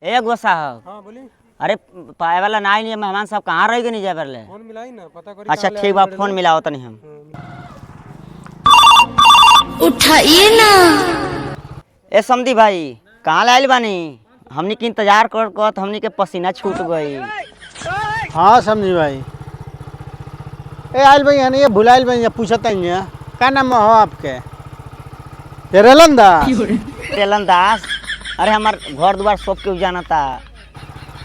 एक गो साहब। हाँ बोली। अरे पाए वाला ना ही नहीं, मेहमान साहब कहाँ रह गए नहीं जाए पहले। फोन मिलाई ना, पता करी। अच्छा ठीक बा, फोन मिलाओ तनी हम। उठाइए ना। ए समधी भाई कहाँ लाइल बानी? हमनी के इंतजार कर कर हमनी के पसीना छूट गई। हाँ समझी भाई। ए आयल भाई है ये भुलाइल भाई पूछता है क्या नाम हो आपके? रेलन दास। रेलन दास। अरे हमार घर द्वार सब के जाना था।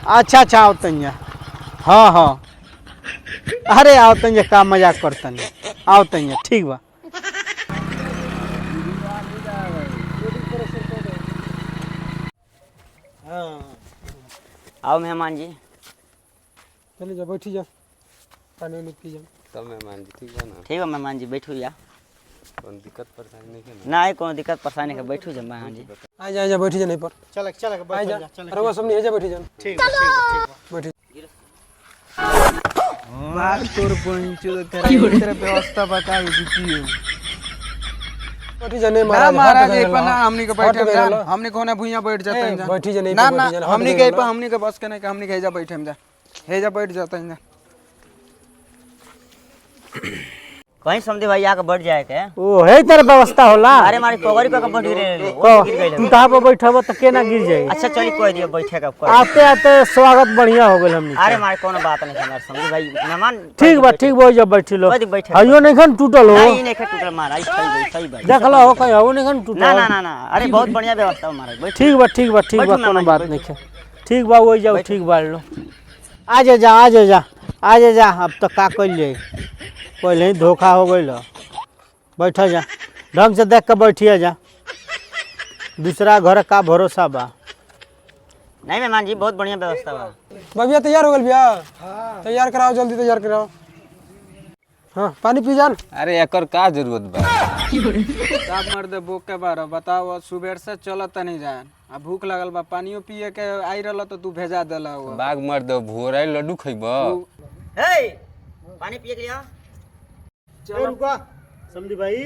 अच्छा अच्छा आओ तंजा। हाँ हाँ अरे आओ तंजा का मजाक करता नहीं। आओ तंजा ठीक बा। आओ मेहमान जी। चलिए जा बैठी जा, पानी वानी पी जा। तब मेहमान जी ठीक है ना? ठीक है मेहमान जी बैठू जा। कौन दिक्कत परेशानी नहीं है ना? ना कोई दिक्कत परेशानी है, बैठू जा मेहमान जी। आ जा बैठी जा नहीं पर। चल चल आ जा। अरे वो सब नहीं है, जा बैठी जा। ठीक है बैठी। बात तोर पंचो तेरा व्यवस्था बता दीजिए। बैठी जा नहीं ना महाराज एक पर ना हमनी के बैठे हम जा, हमनी कोने भुइया बैठ जाते हैं जा। बैठी जा नहीं ना पर ना बैठी जा। हमनी के पर हमनी के बस के नहीं, हमनी के हेजा बैठे हम जा, हेजा बैठ जाते हैं जा। कहीं समझे भाई आके बढ़ जाए के। ओ है तेरा व्यवस्था होला। अरे हमारी पगड़ी को बढ़ गिरे। तू कहाँ पर बैठब तो केना गिर जाए। अच्छा चलिए कोई दियो बैठे का। आते आते स्वागत बढ़िया हो गए हमनी। अरे हमारे कोनो बात नहीं हमारे समझे भाई मेहमान। ठीक बा जब बैठी लो। बैठे हयो नहीं खन टूटल हो। नहीं नहीं टूटल महाराज, सही भाई। देख लो हो कहीं हो नहीं खन टूटल। ना ना ना ना अरे बहुत बढ़िया व्यवस्था महाराज। ठीक बा कोनो बात नहीं है। ठीक बा वही जाओ, ठीक बाढ़ लो। आ जा अब तो का कइल जाए, पहले ही धोखा हो गई। बैठा जा ढंग से देख के बैठिए जा, दूसरा घर का भरोसा बा। नहीं मेहमान जी बहुत बढ़िया व्यवस्था बा। भैया तैयार हो गए भैया? तैयार कराओ, जल्दी तैयार कराओ। हाँ पानी पी जान। अरे एकर का जरूरत बा? का मर्द भूख के बारे बताओ, सुबह से चलत नहीं जान, अब भूख लगल बा, पानियो पिए के आई रहल तो तू भेजा देला हो। बाग मर्द भोराई लड्डू खइबा? हे पानी पिए के लिया। रुका समझी भाई,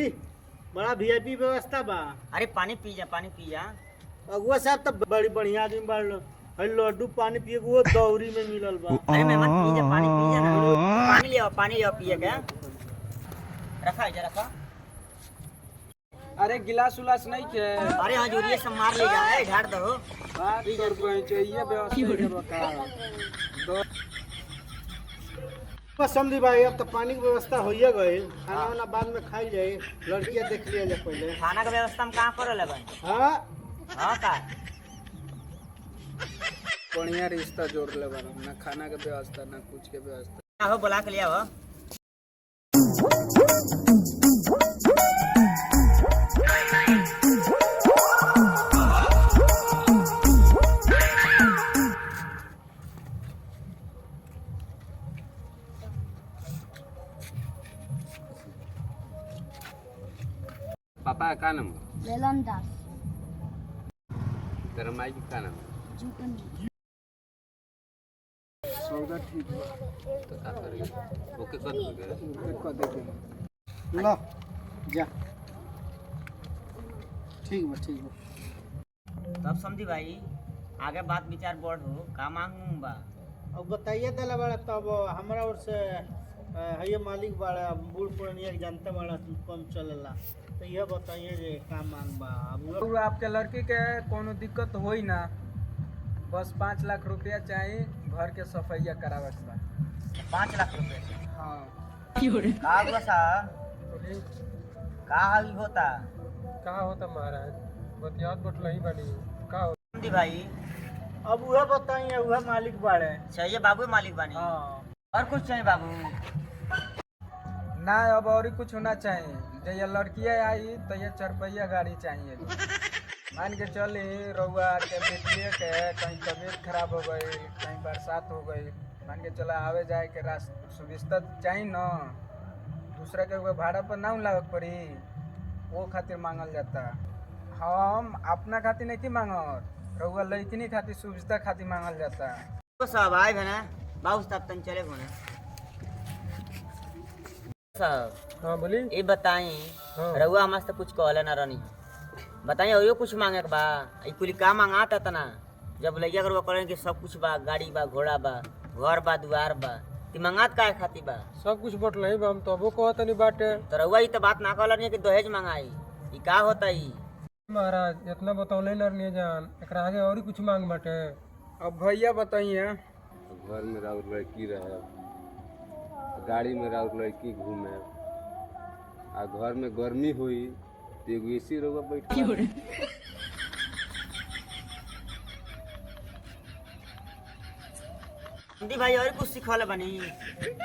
बड़ा वीआईपी व्यवस्था बा। अरे पानी पी जा। अगुआ साहब तो बड़ी बढ़िया आदमी बाड़ लो। लड्डू पानी पिए वो दौरी में मिलल बा। अरे मेहमान पी जा ना। पानी लिया पिए के। रखा। अरे गिलास उलास नहीं के? अरे हाँ जोरिए सब मार ले जा, ढार दो। बात तोर पंचो ये व्यवस्था के बता। बस समझी भाई अब तो पानी की व्यवस्था हो गई। खाना वाना बाद में खाई जाए, लड़कियां देख लिया जा पहले। खाना का व्यवस्था हम कहाँ कर ले भाई? हाँ का बढ़िया रिश्ता जोड़ ले बार, ना खाना के व्यवस्था ना कुछ के व्यवस्था। हो बुला के लिया हो। पापा का नाम? रेलन दास। तेरा माई का नाम? सौदा ठीक बा तो का करेगा? ओके कर दोगे? कर देंगे। लो जा। ठीक बा। तब समझी भाई आगे बात विचार बढ़ो, का मांगू बा? अब बताइए दिला बड़ा तब हमारा ओर से है मालिक बड़ा बूढ़ पुरानिया जानते बड़ा कम चलेला, तो ये बताइए जे का मांग बा। अब आपके लड़की के कोनो दिक्कत होई ना, बस 5 लाख रुपया चाहिए, घर के सफाइया करावे के बा। 5 लाख रुपए। हाँ का हुआ साहब? का हाल होता? कहा होता महाराज, बतियात बटलही बानी। का हो समझी भाई अब वह बताइए, वह मालिक बाड़े। चाहिए बाबू मालिक बनी। और कुछ चाहिए बाबू? ना अब और कुछ होना चाहिए। जब ये लड़कियाँ आई तो ये 4 पहिया गाड़ी चाहिए। मान के चली रउआ के बेटिए के कहीं तबीयत खराब हो गई, कहीं बरसात हो गई, मान के चला आवे जाए के रास्ता सुविधा चाहिए न, दूसरा के भाड़ा पर ना लागत पड़ी, वो खातिर मांगल जाता। हम अपना खातिर नहीं मांगत, रउआ लड़किनी खातिर सुविधा खातिर मांगल जाता। तो सब आए है ना बाबू साहब तन चले होने साहब। हाँ बोली। ये बताई हाँ। रउआ हमसे कुछ कहले ना रहनी, बताइए और कुछ मांगे के बा? ई कुली का मांगाता तना जब लइका कर करें कि सब कुछ बा, गाड़ी बा, घोड़ा बा, घर बा, दुआर बा, ती मंगात काहे खाती बा? सब कुछ बटल ही बा, हम तबो कहत नहीं बाटे। तो रउआ ई तो बात ना कहला नहीं कि दहेज मंगाई, ई का होता ई? महाराज इतना बतौले ना नहीं जान, एकरा आगे और ही कुछ मांग बाटे। अब भैया बताइए। घर में राउर लड़की रहे, गाड़ी में राउर लड़की घूमे, आ घर में गर्मी हुई तो एगो एसी रहुआ बैठ हिंदी भाई और कुछ सिखवाले बनी,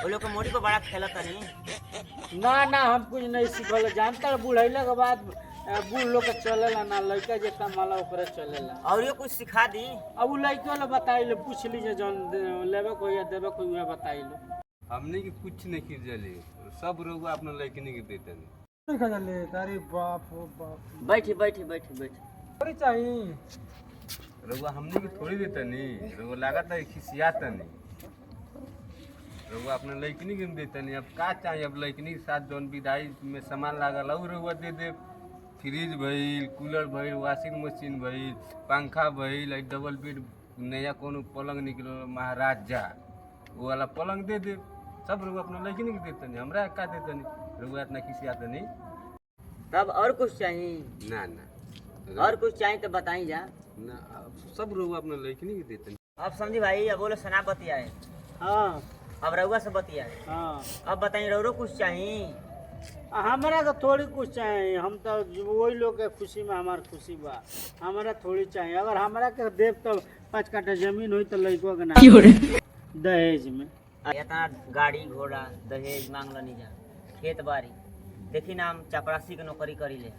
वो लोग के मोड़ी पे बड़ा खेला तनी। ना ना हम कुछ नहीं सीखल, जानता बुढ़ैला के बाद बूढ़ लोग के चलेला ना, लड़का जितना माला ओकरे चलेला। और ये कुछ सिखा दी। अब उ लड़के वाला बताइले, पूछ लीजिए जौन लेवे को या देवे को उहे बताइले। हमने की कुछ नहीं की जले, सब रहुआ अपना लड़की के देते नहीं। नहीं खा ले, तारी बाप हो बाप। बैठी बैठी बैठी बैठी। और चाहिए रहुआ हमने की थोड़ी देते नहीं, रहुआ लागत है खिसियाता नहीं, रहुआ अपना लड़की के देते नहीं। अब का चाहिए, अब लड़की के साथ जौन विदाई में सामान लागल और रहुआ दे दे। फ्रिज भइल, कूलर भइल, वॉशिंग मशीन भइल, पंखा भइल, डबल बेड, नया कोनो पलंग निकलो महाराजा, वो वाला पलंग दे दे। सब रहुआ अपना लड़की के देते नहीं, हमरा का देते नहीं, रहुआ इतना खिसियाता नहीं। तब और कुछ चाहिए? ना ना और कुछ चाहिए तो बताई जा ना, अब सब रहुआ अपना लड़की के देते नहीं। अब समझी भाई, अब बोले सना बतियाए, हाँ अब रउआ से बतियाए। हाँ, अब बताइए रउरो कुछ चाहिए? हमारा तो थोड़ी कुछ चाहिए, हम तो वही लोग के खुशी में हमार खुशी बा, हमारा थोड़ी चाहिए। अगर हमारा के देव तो 5 कट्ठा जमीन हुई तो लड़को के नाम दहेज में। इतना गाड़ी घोड़ा दहेज मांग लो नहीं जा, खेत बाड़ी देखी ना, हम चपरासी के नौकरी करी ले,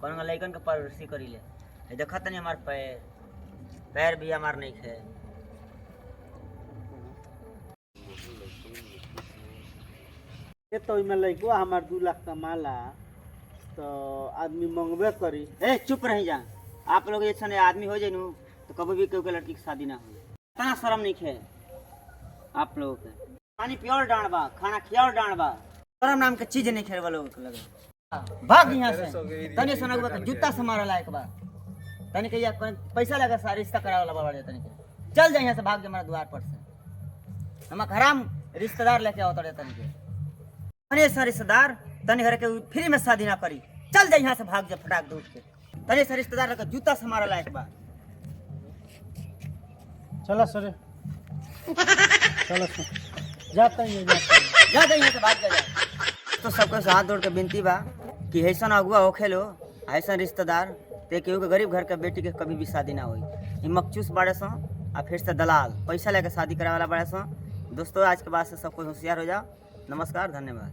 कौन लैकन के परवरिशी करी ले। देखा तनी हमार पैर भी हमार नहीं है। ये तो इमें लड़को हमार 2 लाख कमाला तो आदमी मंगबे करी। ए चुप रही जा, आप लोग जैसे आदमी हो जाए तो कभी भी कोई लड़की की शादी ना हो। इतना शर्म नहीं है आप लोगों के। पानी पियोर डांड बा, खाना खियाओ डांड बा, शर्म नाम के चीज नहीं खेल लोग के लगे। भाग यहाँ से, तनी सोना के जूता से मारा लायक बा, तनी के या पैसा लगा सा रिश्ता करावे वाला बाबा तनी के चल जा यहाँ से, भाग जा हमारे द्वार पर से। हम हराम रिश्तेदार लेके आओ तड़े तनी के, तनी से रिश्तेदार तनी घर के फ्री में शादी ना करी। चल जा यहाँ से, भाग जा फटाक दूध के, तनी से रिश्तेदार लेके जूता से मारा लायक बा। चलो सर, चलो सर, जाता ही जा यहाँ से, भाग जा। तो सबके हाथ जोड़ के विनती बा कि ऐसा अगुआ होखे लो, ऐसा रिश्तेदार ते केहू के गरीब घर के बेटी के कभी भी शादी ना होई। ई मकचूस बाड़े सो आ फिर से दलाल पैसा लेके शादी करावे वाला बाड़े सो। दोस्तों आज के बाद से सब कोई होशियार हो जाओ। नमस्कार, धन्यवाद।